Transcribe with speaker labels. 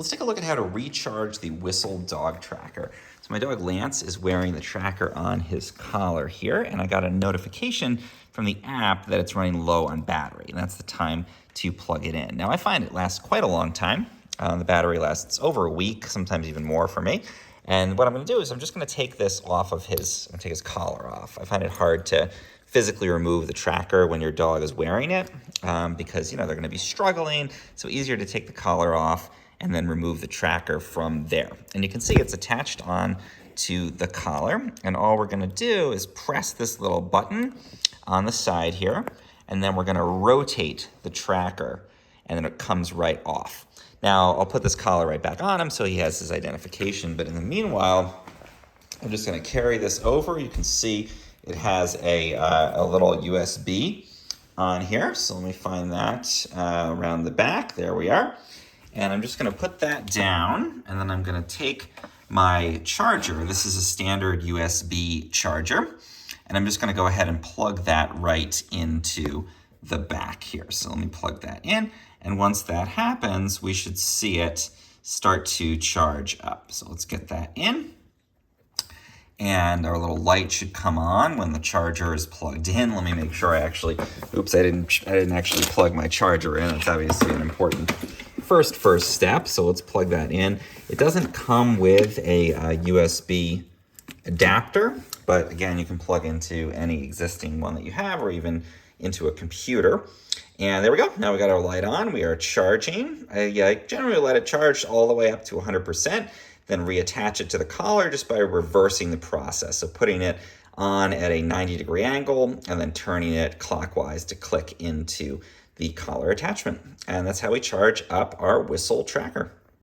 Speaker 1: Let's take a look at how to recharge the Whistle dog tracker. So my dog Lance is wearing the tracker on his collar here, and I got a notification from the app that it's running low on battery, and that's the time to plug it in. Now I find it lasts quite a long time. The battery lasts over a week, sometimes even more for me. And what I'm gonna do is I'm just gonna take this off of his, I'm gonna take his collar off. I find it hard to physically remove the tracker when your dog is wearing it because they're gonna be struggling. So easier to take the collar off and then remove the tracker from there. And you can see it's attached on to the collar. And all we're gonna do is press this little button on the side here, and then we're gonna rotate the tracker, and then it comes right off. Now, I'll put this collar right back on him so he has his identification, but in the meanwhile, I'm just gonna carry this over. You can see it has a little USB on here. So let me find that around the back. There we are. And I'm just gonna put that down, and then I'm gonna take my charger. This is a standard USB charger. And I'm just gonna go ahead and plug that right into the back here. So let me plug that in. And once that happens, we should see it start to charge up. So let's get that in. And our little light should come on when the charger is plugged in. Let me make sure I didn't actually plug my charger in. It's obviously an important first step. So let's plug that in. It doesn't come with a USB adapter, but again, you can plug into any existing one that you have or even into a computer. And there we go. Now we got our light on. We are charging. I generally let it charge all the way up to 100%, then reattach it to the collar just by reversing the process. So putting it on at a 90-degree angle and then turning it clockwise to click into the collar attachment. And that's how we charge up our Whistle tracker.